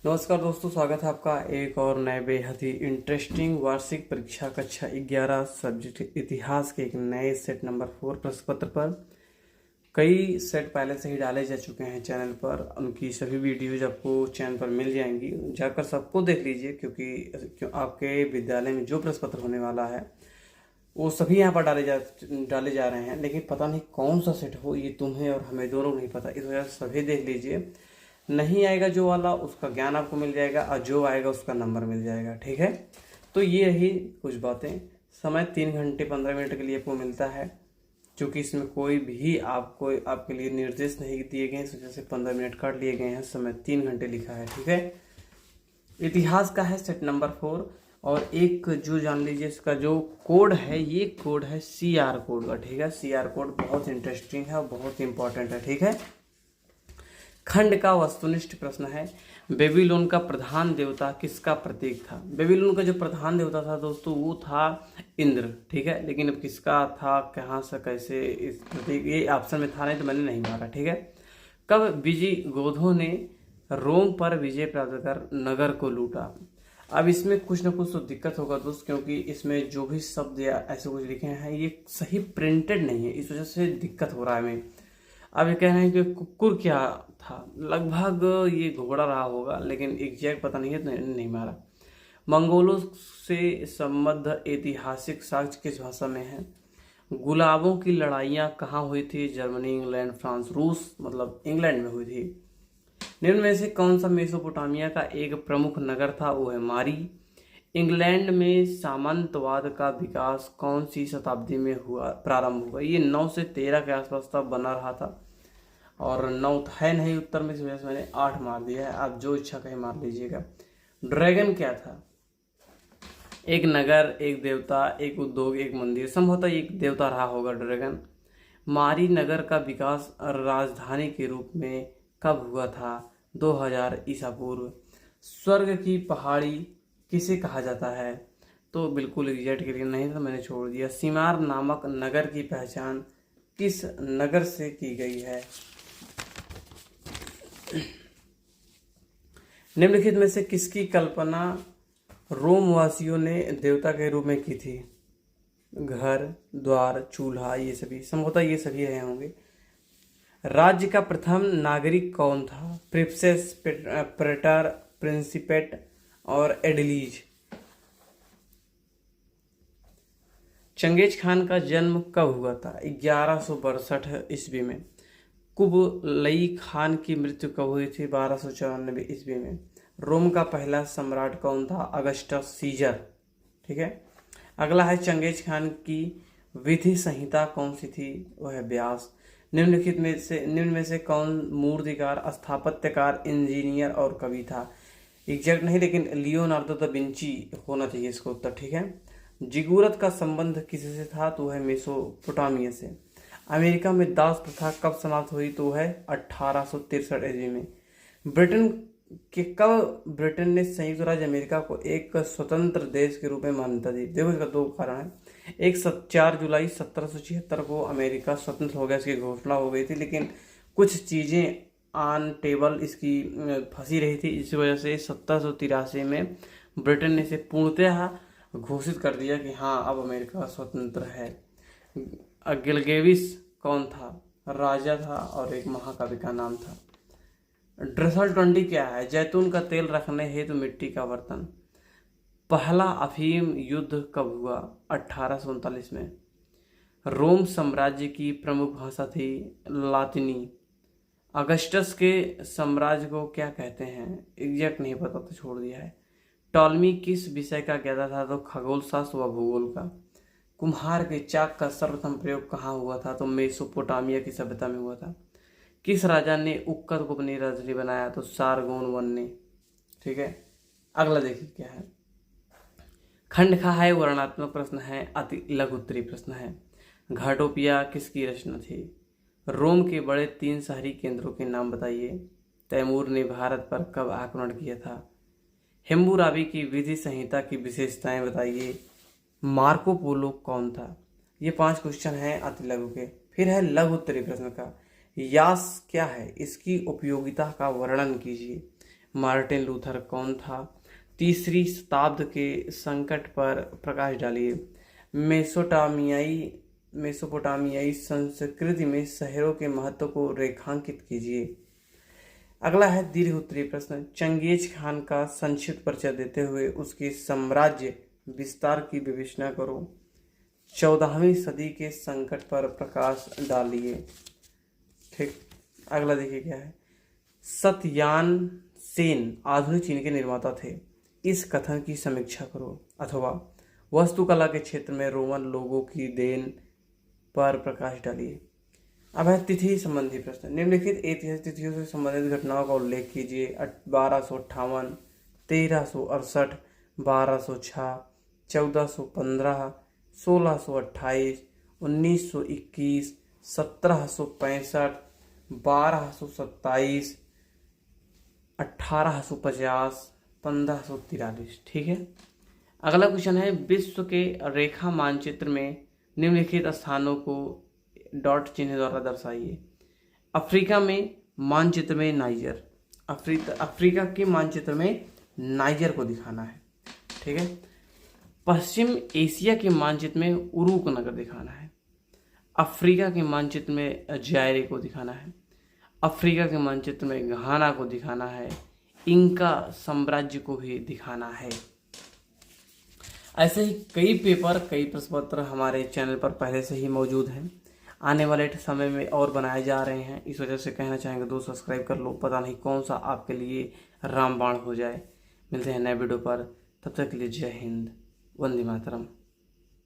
नमस्कार दोस्तों, स्वागत है आपका एक और नए बेहद ही इंटरेस्टिंग वार्षिक परीक्षा कक्षा 11 सब्जेक्ट इतिहास के एक नए सेट नंबर 4 प्रश्न पत्र पर। कई सेट पहले से ही डाले जा चुके हैं चैनल पर। उनकी सभी वीडियोज आपको चैनल पर मिल जाएंगी, जाकर सबको देख लीजिए क्योंकि आपके विद्यालय में जो प्रश्न पत्र होने वाला है वो सभी यहाँ पर डाले जा रहे हैं। लेकिन पता नहीं कौन सा सेट हो, ये तुम्हें और हमें दोनों नहीं पता। इस वजह से सभी देख लीजिए। नहीं आएगा जो वाला, उसका ज्ञान आपको मिल जाएगा, और जो आएगा उसका नंबर मिल जाएगा। ठीक है, तो ये रही कुछ बातें। समय 3 घंटे 15 मिनट के लिए आपको मिलता है, क्योंकि इसमें कोई भी आपके लिए निर्देश नहीं दिए गए, इस वजह से 15 मिनट काट लिए गए हैं। समय 3 घंटे लिखा है। ठीक है, इतिहास का है सेट नंबर 4। और एक जो जान लीजिए, इसका जो कोड है, ये कोड है CR कोड का। ठीक है, CR कोड बहुत इंटरेस्टिंग है और बहुत इंपॉर्टेंट है। ठीक है, खंड का वस्तुनिष्ठ प्रश्न है। बेबीलोन का प्रधान देवता किसका प्रतीक था? बेबीलोन का जो प्रधान देवता था दोस्तों, वो था इंद्र। ठीक है, लेकिन अब किसका था, कहाँ से, कैसे, इस प्रतीक ये ऑप्शन में था नहीं तो मैंने नहीं मारा। ठीक है, कब विजिगोधों ने रोम पर विजय प्राप्त कर नगर को लूटा? अब इसमें कुछ ना कुछ तो दिक्कत होगा दोस्त, क्योंकि इसमें जो भी शब्द या ऐसे कुछ लिखे हैं ये सही प्रिंटेड नहीं है, इस वजह से दिक्कत हो रहा है हमें। अब ये कह रहे हैं कि कुकुर क्या था, लगभग ये घोड़ा रहा होगा, लेकिन एग्जैक्ट पता नहीं है तो नहीं मारा। मंगोलों से संबद्ध ऐतिहासिक साक्ष्य किस भाषा में है? गुलाबों की लड़ाइयाँ कहाँ हुई थी? जर्मनी, इंग्लैंड, फ्रांस, रूस, मतलब इंग्लैंड में हुई थी। निम्न में से कौन सा मेसोपोटामिया का एक प्रमुख नगर था? वो है मारी। इंग्लैंड में सामंतवाद का विकास कौन सी शताब्दी में प्रारंभ हुआ? ये 9 से 13 के आसपास तक बना रहा था, और 9 है नहीं उत्तर में, इस वजह से मैंने 8 मार दिया है। आप जो इच्छा कहीं मार लीजिएगा। ड्रैगन क्या था? एक नगर, एक देवता, एक उद्योग, एक मंदिर। संभवतः एक देवता रहा होगा ड्रैगन। मारी नगर का विकास राजधानी के रूप में कब हुआ था? 2000 ईसा पूर्व। स्वर्ग की पहाड़ी किसे कहा जाता है? तो बिल्कुल एग्जैक्ट के लिए नहीं था, मैंने छोड़ दिया। सिमार नामक नगर की पहचान किस नगर से की गई है? निम्नलिखित में से किसकी कल्पना रोम वासियों ने देवता के रूप में की थी? घर, द्वार, चूल्हा, ये सभी, संभवतः ये सभी रहे होंगे। राज्य का प्रथम नागरिक कौन था? प्रिप्सेस, प्रेटर, प्रिंसिपेट और एडलीज। चंगेज खान का जन्म कब हुआ था? 1162 ईस्वी में। कुबलई खान की मृत्यु कब हुई थी? 1294 ईस्वी में। रोम का पहला सम्राट कौन था? Augustus Caesar. ठीक है, अगला है चंगेज खान की विधि संहिता कौन सी थी? वह है व्यास। निम्न में से कौन मूर्तिकार, स्थापत्यकार, इंजीनियर और कवि था? एग्जैक्ट नहीं, लेकिन लियोनार्डो दा विंची होना चाहिए इसका उत्तर। ठीक है, जिगूरत का संबंध किससे था? तो है मेसोपोटामिया से। अमेरिका में दास प्रथा कब समाप्त हुई? तो है 1863 ईस्वी में। ब्रिटेन ने संयुक्त राज्य अमेरिका को एक स्वतंत्र देश के रूप में मान्यता दी? देखो, इसका 2 कारण है। एक 4 जुलाई 1776 को अमेरिका स्वतंत्र हो गया, इसकी घोषणा हो गई थी, लेकिन कुछ चीज़ें ऑन टेबल इसकी फंसी रही थी। इस वजह से 1783 में ब्रिटेन ने इसे पूर्णतः घोषित कर दिया कि हाँ, अब अमेरिका स्वतंत्र है। गिलगेविस कौन था? राजा था और एक महाकवि का नाम था। ड्रेसल 20 क्या है? जैतून का तेल रखने हेतु मिट्टी का बर्तन। पहला अफीम युद्ध कब हुआ? 1839 में। रोम साम्राज्य की प्रमुख भाषा थी लातिनी। अगस्टस के साम्राज्य को क्या कहते हैं? एग्जैक्ट नहीं पता तो छोड़ दिया है। टॉलमी किस विषय का ज्ञाता था? तो खगोल शास्त्र व भूगोल का। कुम्हार के चाक का सर्वप्रथम प्रयोग कहाँ हुआ था? तो मेसोपोटामिया की सभ्यता में हुआ था। किस राजा ने उक्कत को अपनी राजधानी बनाया? तो सारगोन वन ने। ठीक है, अगला देखिए क्या है। खंड खा है वर्णात्मक प्रश्न है, अति लघु उत्तरीय प्रश्न है। घाटोपिया किसकी रचना थी? रोम के बड़े 3 शहरी केंद्रों के नाम बताइए। तैमूर ने भारत पर कब आक्रमण किया था? हेम्बुराबी की विधि संहिता की विशेषताएं बताइए। मार्को पोलो कौन था? ये 5 क्वेश्चन हैं अति लघु के। फिर है लघु उत्तरीय प्रश्न का। यास क्या है? इसकी उपयोगिता का वर्णन कीजिए। मार्टिन लूथर कौन था? तीसरी शताब्दी के संकट पर प्रकाश डालिए। मेसोपोटामियाई संस्कृति में शहरों के महत्व को रेखांकित कीजिए। अगला है दीर्घ उत्तरीय प्रश्न। चंगेज खान का संक्षिप्त परिचय देते हुए उसके साम्राज्य विस्तार की विवेचना करो। 14वीं सदी के संकट पर प्रकाश डालिए। ठीक, अगला देखिए क्या है। सत्यान सेन आधुनिक चीन के निर्माता थे, इस कथन की समीक्षा करो। अथवा वास्तुकला के क्षेत्र में रोमन लोगों की देन पर प्रकाश डालिए। अब है तिथि संबंधी प्रश्न। निम्नलिखित ऐतिहासिक तिथियों से संबंधित घटनाओं का उल्लेख कीजिए। 1258, 1368, 1206, 1415, 1628, 1921, 1765, 1227, 1850, 1543। ठीक है। अगला क्वेश्चन है विश्व के रेखा मानचित्र में निम्नलिखित स्थानों को डॉट चिन्ह द्वारा दर्शाइए। अफ्रीका में मानचित्र में नाइजर, अफ्रीका के मानचित्र में नाइजर को दिखाना है। ठीक है। पश्चिम एशिया के मानचित्र में उरुक नगर दिखाना है। अफ्रीका के मानचित्र में जायरे को दिखाना है। अफ्रीका के मानचित्र में घाना को दिखाना है। इंका साम्राज्य को भी दिखाना है। ऐसे ही कई पेपर, कई प्रश्न पत्र हमारे चैनल पर पहले से ही मौजूद हैं। आने वाले समय में और बनाए जा रहे हैं। इस वजह से कहना चाहेंगे दोस्त सब्सक्राइब कर लो, पता नहीं कौन सा आपके लिए रामबाण हो जाए। मिलते हैं नए वीडियो पर, तब तक के लिए जय हिंद, वंदे मातरम।